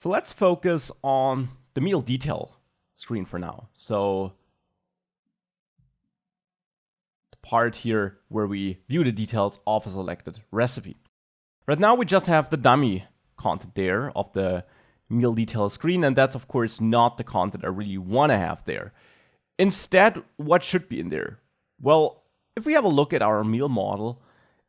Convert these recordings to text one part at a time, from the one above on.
So let's focus on the meal detail screen for now. So the part here where we view the details of a selected recipe. Right now we just have the dummy content there of the meal detail screen, and that's of course not the content I really want to have there. Instead, what should be in there? Well, if we have a look at our meal model,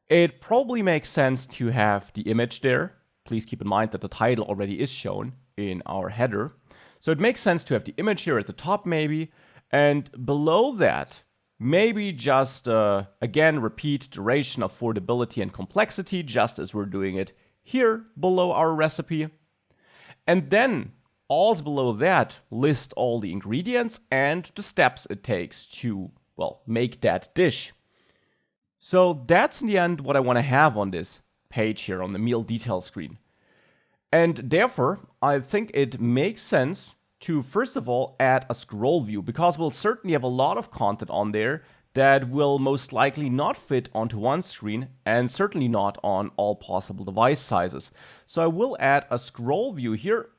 it probably makes sense to have the image there. Please keep in mind that the title already is shown in our header. So it makes sense to have the image here at the top maybe, and below that, maybe just, again, repeat duration, affordability, and complexity, just as we're doing it here below our recipe. And then, also below that, list all the ingredients and the steps it takes to, well, make that dish. So that's in the end what I want to have on this page here on the meal detail screen. And therefore, I think it makes sense to first of all add a scroll view, because we'll certainly have a lot of content on there that will most likely not fit onto one screen and certainly not on all possible device sizes. So I will add a scroll view here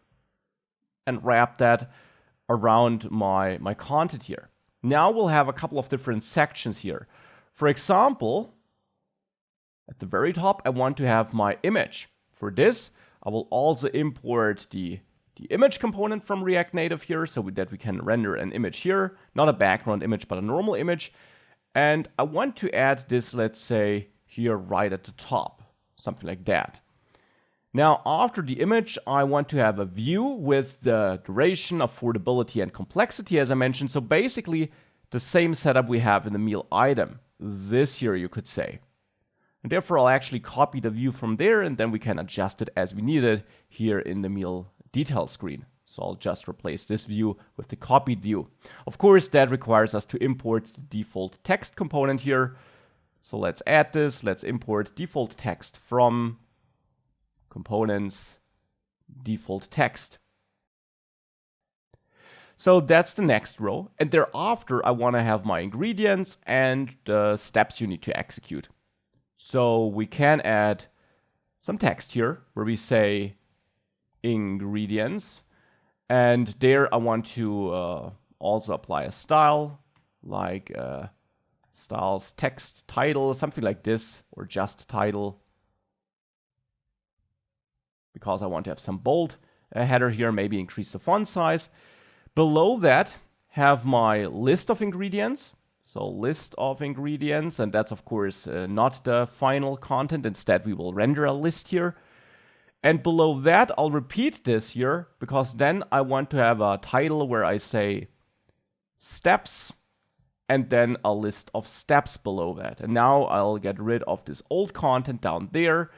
and wrap that around my content here. Now we'll have a couple of different sections here. For example, at the very top, I want to have my image. For this, I will also import the image component from React Native here so that we can render an image here, not a background image, but a normal image. And I want to add this, let's say, here right at the top, something like that. Now, after the image, I want to have a view with the duration, affordability, and complexity, as I mentioned. So basically, the same setup we have in the meal item. This here, you could say. And therefore, I'll actually copy the view from there, and then we can adjust it as we need it here in the meal detail screen. So I'll just replace this view with the copied view. Of course, that requires us to import the default text component here. So let's add this. Let's import default text from components, default text. So that's the next row. And thereafter, I want to have my ingredients and the steps you need to execute. So we can add some text here where we say ingredients. And there I want to also apply a style, like styles text title, something like this, or just title, because I want to have some bold header here, maybe increase the font size. Below that, have my list of ingredients. So list of ingredients, and that's of course not the final content. Instead, we will render a list here. And below that, I'll repeat this here, because then I want to have a title where I say steps, and then a list of steps below that. And now I'll get rid of this old content down there,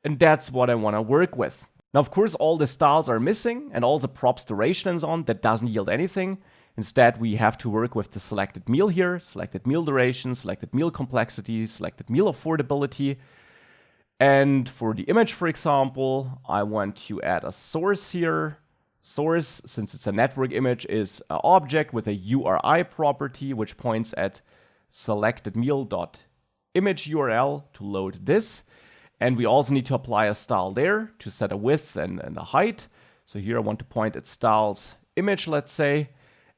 and that's what I want to work with. Now, of course, all the styles are missing, and all the props duration and so on, that doesn't yield anything. Instead, we have to work with the selected meal here, selected meal duration, selected meal complexity, selected meal affordability. And for the image, for example, I want to add a source here. Source, since it's a network image, is an object with a URI property, which points at selected meal.image URL to load this. And we also need to apply a style there to set a width and a height. So here I want to point at styles image, let's say.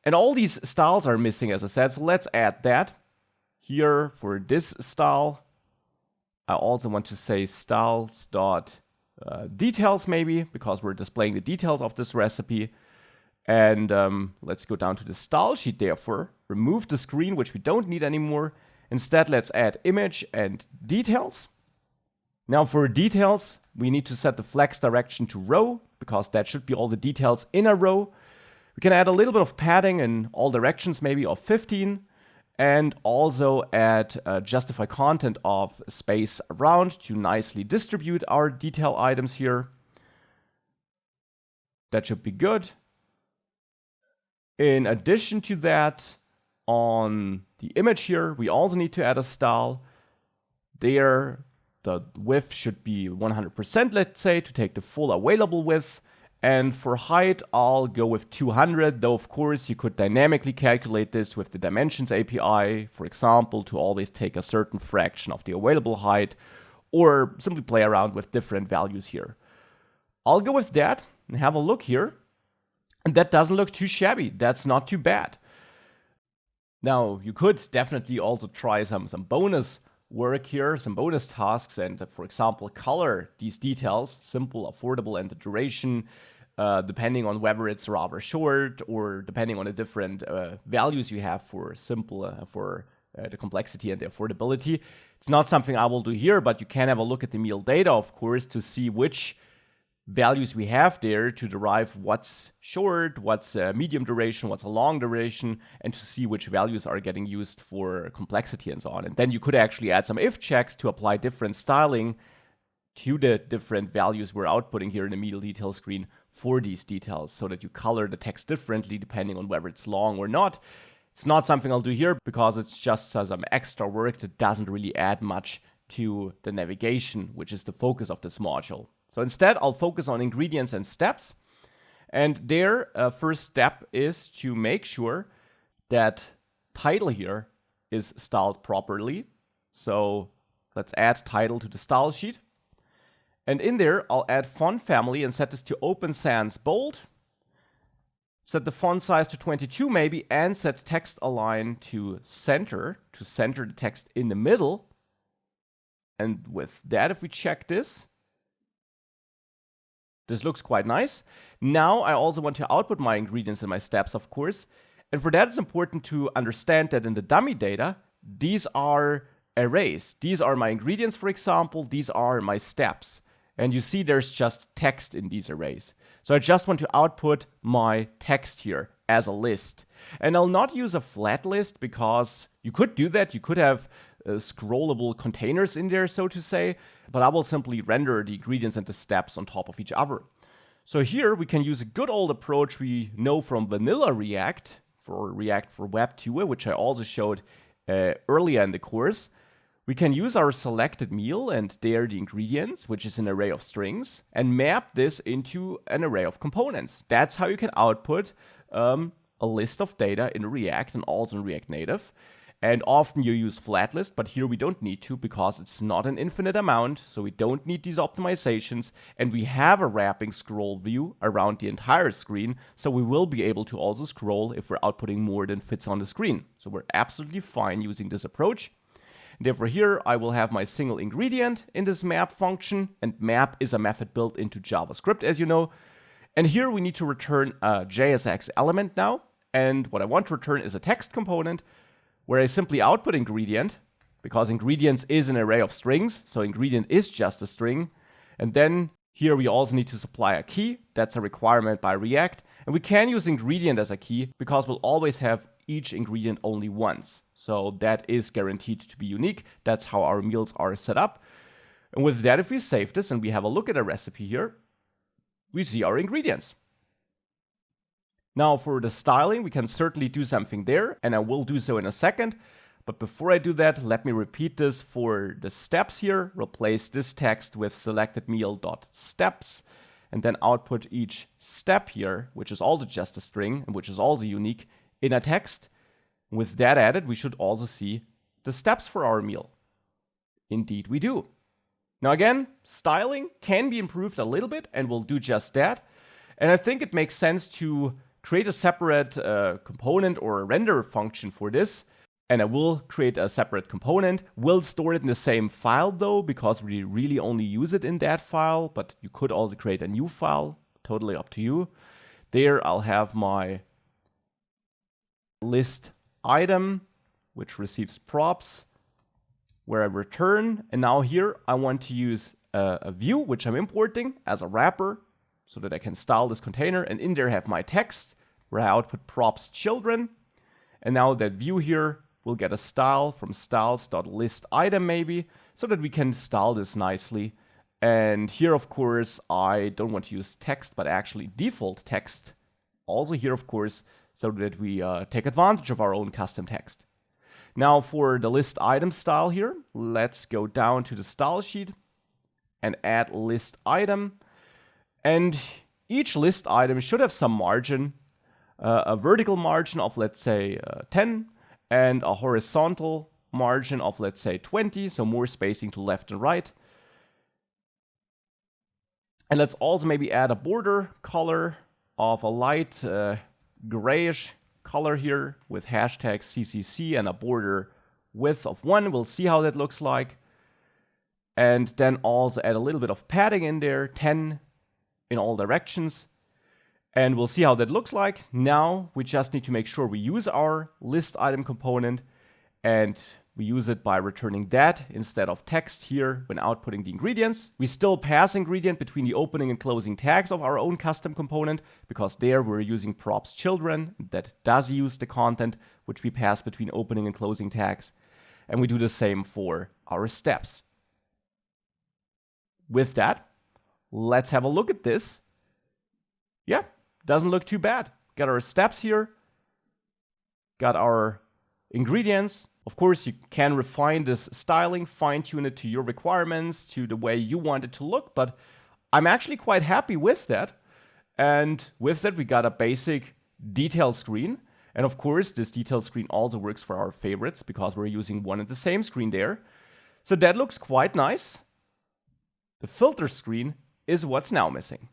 And all these styles are missing, as I said, so let's add that. Here for this style, I also want to say styles.details maybe, because we're displaying the details of this recipe. And let's go down to the style sheet, therefore. Remove the screen, which we don't need anymore. Instead, let's add image and details. Now for details, we need to set the flex direction to row, because that should be all the details in a row. We can add a little bit of padding in all directions, maybe of 15, and also add justify content of space around to nicely distribute our detail items here. That should be good. In addition to that, on the image here, we also need to add a style. There, the width should be 100%, let's say, to take the full available width. And for height, I'll go with 200, though of course you could dynamically calculate this with the dimensions API, for example, to always take a certain fraction of the available height, or simply play around with different values here. I'll go with that. and have a look here. And that doesn't look too shabby. That's not too bad. Now, you could definitely also try some bonus work here, some bonus tasks, and for example, color these details, simple, affordable, and the duration, depending on whether it's rather short or depending on the different values you have for simple, for the complexity and the affordability. It's not something I will do here, but you can have a look at the meal data, of course, to see which values we have there to derive what's short, what's a medium duration, what's a long duration, and to see which values are getting used for complexity and so on. And then you could actually add some if checks to apply different styling to the different values we're outputting here in the MealDetail screen for these details, so that you color the text differently depending on whether it's long or not. It's not something I'll do here because it's just some extra work that doesn't really add much to the navigation, which is the focus of this module. So instead, I'll focus on ingredients and steps. And their first step is to make sure that title here is styled properly. So let's add title to the style sheet. And in there, I'll add font family and set this to Open Sans Bold. Set the font size to 22 maybe, and set text align to center the text in the middle. And with that, if we check this, this looks quite nice. Now I also want to output my ingredients and my steps, of course. And for that, it's important to understand that in the dummy data, these are arrays. These are my ingredients, for example. These are my steps. And you see there's just text in these arrays. So I just want to output my text here as a list. And I'll not use a flat list because you could do that. You could have scrollable containers in there, so to say, but I will simply render the ingredients and the steps on top of each other. So here we can use a good old approach we know from vanilla React for Web 2, which I also showed earlier in the course. We can use our selected meal and there the ingredients, which is an array of strings, and map this into an array of components. That's how you can output a list of data in React and also in React Native. And often you use flat list, but here we don't need to because it's not an infinite amount, so we don't need these optimizations, and we have a wrapping scroll view around the entire screen, so we will be able to also scroll if we're outputting more than fits on the screen. So we're absolutely fine using this approach. And therefore here I will have my single ingredient in this map function, and map is a method built into JavaScript, as you know. And here we need to return a JSX element now, and what I want to return is a text component, where I simply output ingredient, because ingredients is an array of strings, so ingredient is just a string. And then here we also need to supply a key. That's a requirement by React. And we can use ingredient as a key because we'll always have each ingredient only once. So that is guaranteed to be unique. That's how our meals are set up. And with that, if we save this and we have a look at a recipe here, we see our ingredients. Now for the styling, we can certainly do something there, and I will do so in a second. But before I do that, let me repeat this for the steps here. Replace this text with selected meal.steps, and then output each step here, which is also just a string, and which is also unique, in a text. With that added, we should also see the steps for our meal. Indeed we do. Now again, styling can be improved a little bit, and we'll do just that. And I think it makes sense to create a separate component or a render function for this. And I will create a separate component. We'll store it in the same file though, because we really only use it in that file, but you could also create a new file, totally up to you. There I'll have my list item, which receives props, where I return. And now here I want to use a view, which I'm importing as a wrapper, so that I can style this container, and in there have my text where I output props children. And now that view here will get a style from styles.listItem maybe, so that we can style this nicely. And here, of course, I don't want to use text, but actually default text. Also here, of course, so that we take advantage of our own custom text. Now for the list item style here, let's go down to the style sheet and add list item. And each list item should have some margin, a vertical margin of, let's say, 10, and a horizontal margin of, let's say, 20, so more spacing to left and right. And let's also maybe add a border color of a light grayish color here with hashtag CCC and a border width of 1. We'll see how that looks like. And then also add a little bit of padding in there, 10 in all directions. And we'll see how that looks like. Now we just need to make sure we use our list item component, and we use it by returning that instead of text here when outputting the ingredients. We still pass ingredient between the opening and closing tags of our own custom component, because there we're using props children that does use the content which we pass between opening and closing tags. And we do the same for our steps. With that, let's have a look at this. Yeah, doesn't look too bad. Got our steps here, got our ingredients. Of course, you can refine this styling, fine-tune it to your requirements, to the way you want it to look, but I'm actually quite happy with that. And with that, we got a basic detail screen. And of course, this detail screen also works for our favorites because we're using one and the same screen there. So that looks quite nice. The filter screen is what's now missing.